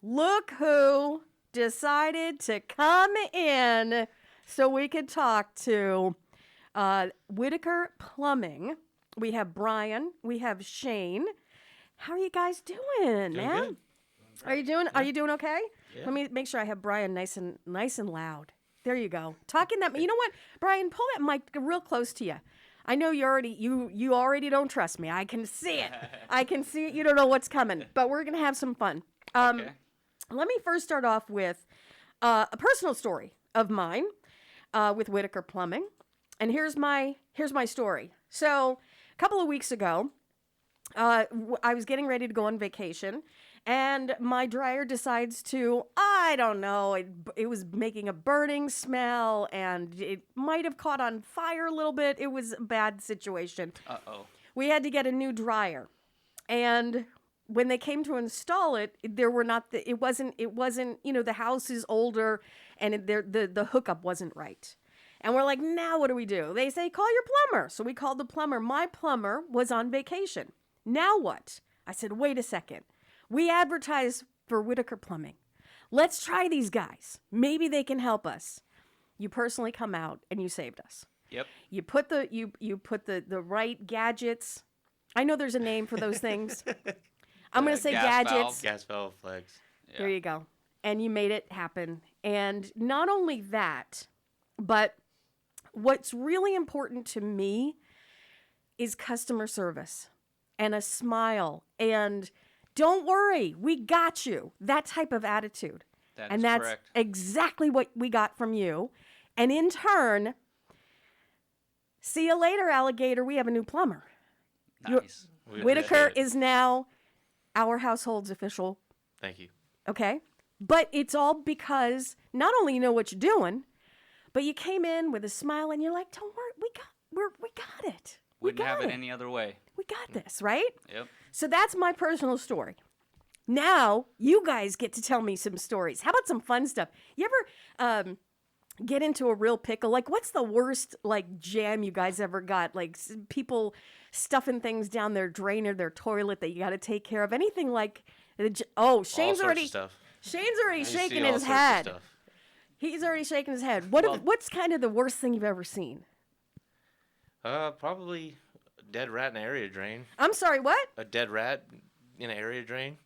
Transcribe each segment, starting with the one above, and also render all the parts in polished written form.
look who decided to come in so we could talk to Whitaker Plumbing. We have Brian. We have Shane. How are you guys doing, man? Good. Are you doing okay? Yeah. Let me make sure I have Brian nice and loud. There you go. Talking that. You know what, Brian? Pull that mic real close to you. I know you already don't trust me. I can see it. I can see it. You don't know what's coming, but we're gonna have some fun. Okay. Let me first start off with a personal story of mine with Whitaker Plumbing, and here's my story. So a couple of weeks ago, I was getting ready to go on vacation, and my dryer decides to, I don't know, it was making a burning smell, and it might have caught on fire a little bit. It was a bad situation. Uh-oh. We had to get a new dryer, and when they came to install it, it wasn't, the house is older, and the hookup wasn't right. And we're like, now what do we do? They say, call your plumber. So we called the plumber. My plumber was on vacation. Now what? I said, wait a second. We advertise for Whitaker Plumbing. Let's try these guys. Maybe they can help us. You personally come out and you saved us. Yep. You put the right gadgets. I know there's a name for those things. I'm going to say gas gadgets. Gas valve flags. Yeah. There you go. And you made it happen. And not only that, but what's really important to me is customer service and a smile and don't worry, we got you. That type of attitude. That's correct. Exactly what we got from you. And in turn, see you later, alligator. We have a new plumber. Nice. We Whitaker appreciate it. is now our household's official. Thank you. Okay? But it's all because not only you know what you're doing, but you came in with a smile and you're like, don't worry, we got it. Wouldn't have it any other way. We got this, right? Yep. So that's my personal story. Now, you guys get to tell me some stories. How about some fun stuff? You ever get into a real pickle? Like, what's the worst, jam you guys ever got? Like, people stuffing things down their drain or their toilet that you got to take care of? Anything like, Shane's All sorts already of stuff. Shane's already You shaking see all his sorts of head. stuff. He's already shaking his head. Well- What's kind of the worst thing you've ever seen? Probably a dead rat in an area drain. I'm sorry, what? A dead rat in an area drain.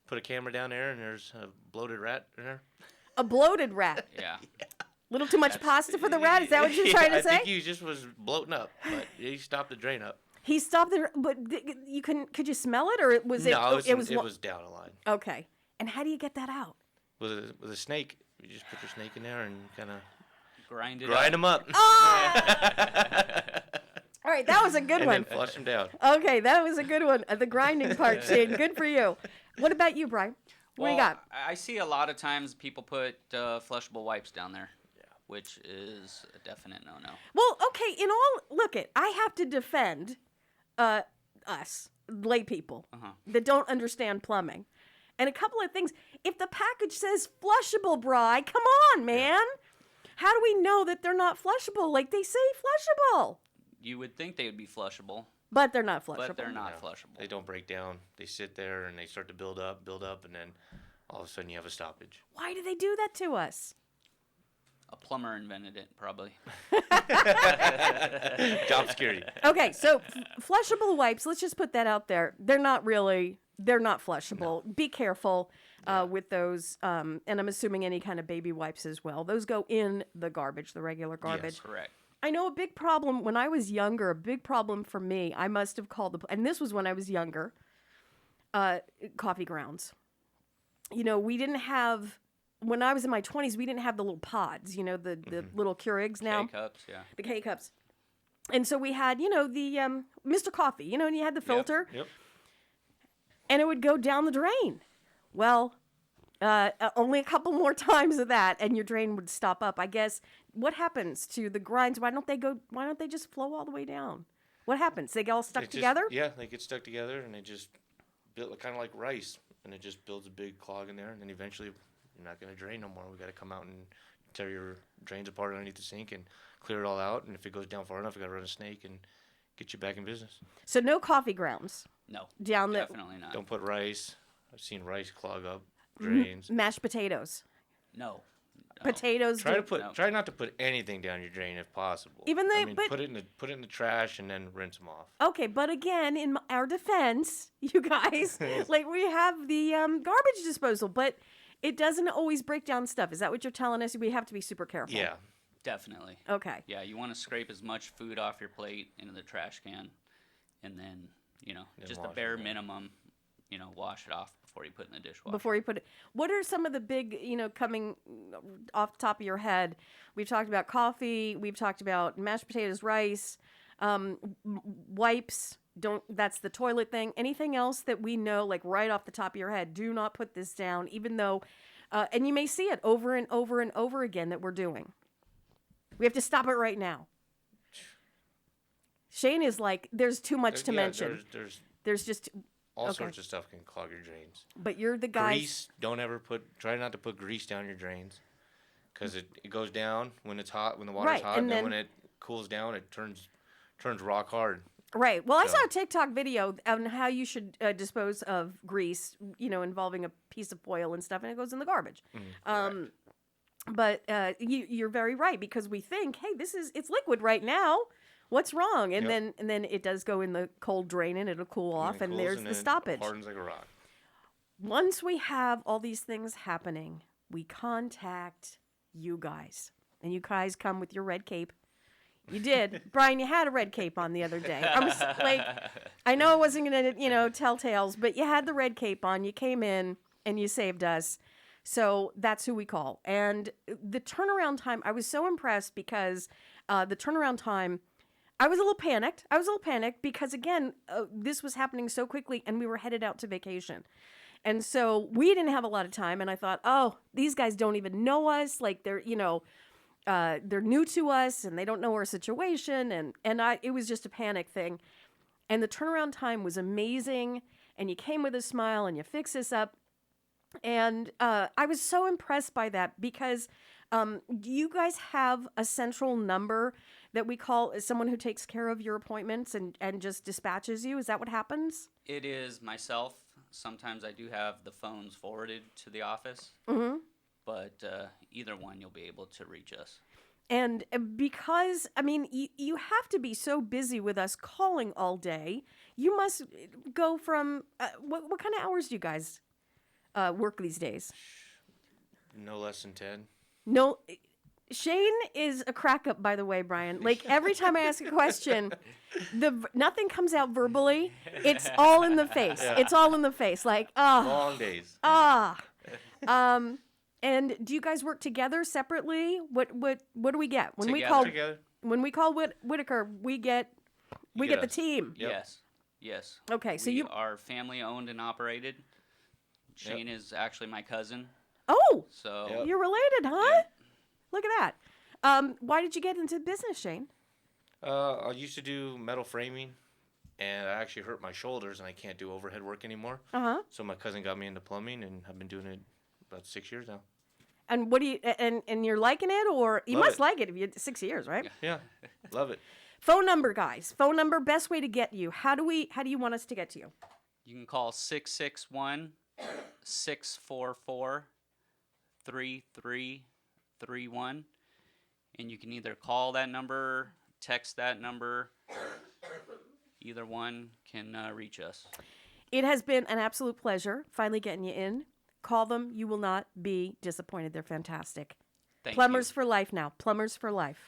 Put a camera down there, and there's a bloated rat in there. A bloated rat. Yeah. Little too much pasta for the rat? Is that what you're trying to I say? think he just was bloating up, but he stopped the drain up. He stopped there, but could you smell it, or was it? No, it was it was down a line. okay. And how do you get that out? With a snake, you just put your snake in there and kind of Grind grind him up. All right, that was a good and one. then flush him down. Okay, that was a good one. The grinding part, Shane. Good for you. What about you, Brian? What do you got? I see a lot of times people put flushable wipes down there, which is a definite no-no. Well, okay. I have to defend us lay people that don't understand plumbing, and a couple of things. If the package says flushable, Bri, come on, man. How do we know that they're not flushable? Like they say flushable, You would think they would be flushable, but they're not flushable. but they're not No, flushable. They don't break down. They sit there and they start to build up, and then all of a sudden you have a stoppage. Why do they do that to us? A plumber invented it, probably. Job security. Okay, so flushable wipes, let's just put that out there. They're not flushable. No. Be careful with those. And I'm assuming any kind of baby wipes as well. Those go in the garbage, the regular garbage. Yes. Correct. I know a big problem when I was younger, a big problem for me, I must have called and this was when I was younger, coffee grounds. We didn't have, when I was in my 20s, we didn't have the little pods, the little Keurigs now. K-cups, yeah. The K-cups. And so we had, the Mr. Coffee, and you had the filter. Yep. And it would go down the drain. Well, only a couple more times of that, and your drain would stop up. I guess, what happens to the grinds? Why don't they just flow all the way down? What happens? They get all stuck together? Yeah, they get stuck together, and they just build kind of like rice, and it just builds a big clog in there, and then eventually you're not going to drain no more. We got to come out and tear your drains apart underneath the sink and clear it all out, and if it goes down far enough, we got to run a snake and get you back in business. So no coffee grounds. No, Down the definitely not. Don't put rice. I've seen rice clog up. drains. Mashed potatoes. No. Potatoes. Try not to put anything down your drain if possible. Even I they- mean, but- put it in the trash and then rinse them off. Okay, but again, in our defense, you guys, like we have the garbage disposal, but it doesn't always break down stuff. Is that what you're telling us? We have to be super careful. Yeah. Definitely. Okay. Yeah, you want to scrape as much food off your plate into the trash can, and then just the wash it, bare yeah. minimum, wash it off before you put it in the dishwasher. Before you put it, what are some of the big, coming off the top of your head? We've talked about coffee. We've talked about mashed potatoes, rice, wipes. That's the toilet thing. Anything else that we know, like right off the top of your head? Do not put this down, even though, and you may see it over and over and over again that we're doing. We have to stop it right now. Shane is like, there's too much to mention. There's just all sorts of stuff can clog your drains. But you're the guy. Grease. Try not to put grease down your drains, because it goes down when it's hot, when the water's Right, hot, and and then then- when it cools down, it turns rock hard. Right. Well, I So- saw a TikTok video on how you should dispose of grease, involving a piece of foil and stuff, and it goes in the garbage. But you're very right, because we think, hey, it's liquid right now. What's wrong? And Yep. then it does go in the cold drain and it'll cool off, it and cools there's and the then it stoppage. hardens like a rock. Once we have all these things happening, we contact you guys, and you guys come with your red cape. You did. Brian, you had a red cape on the other day. I was like, I know I wasn't going to, tell tales, but you had the red cape on. You came in and you saved us. So that's who we call. And the turnaround time, I was so impressed because the turnaround time, I was a little panicked because, again, this was happening so quickly and we were headed out to vacation. And so we didn't have a lot of time. And I thought, oh, these guys don't even know us. Like they're new to us and they don't know our situation. And it was just a panic thing. And the turnaround time was amazing. And you came with a smile and you fixed this up. And I was so impressed by that because you guys have a central number that we call someone who takes care of your appointments and just dispatches you. Is that what happens? It is myself. Sometimes I do have the phones forwarded to the office. Mm-hmm. But either one, you'll be able to reach us. And because, you have to be so busy with us calling all day. You must go from, what kind of hours do you guys work these days? No less than 10. No, Shane is a crack up, by the way, Brian. Like every time I ask a question, nothing comes out verbally. It's all in the face. Yeah. It's all in the face. Like, Long days. And do you guys work together separately? What do we get when Together. when we call Whitaker? We get the us. team. Yep. Yes. Okay, so we you are family owned and operated. Shane is actually my cousin. oh So Yep. you're related, huh? Yeah. Look at that. Why did you get into business, Shane? I used to do metal framing, and I actually hurt my shoulders, and I can't do overhead work anymore. Uh-huh. So my cousin got me into plumbing, and I've been doing it about 6 years now. And what do you and you're liking it, or you Love must it. like it if you 6 years, right? Yeah, love it. Phone number, guys. Phone number, best way to get you. How do you want us to get to you? you can call 661-644-3331. And you can either call that number, text that number. Either one can reach us. It has been an absolute pleasure finally getting you in. Call them. You will not be disappointed. They're fantastic. Thank Plumbers you. for life now. Plumbers for life.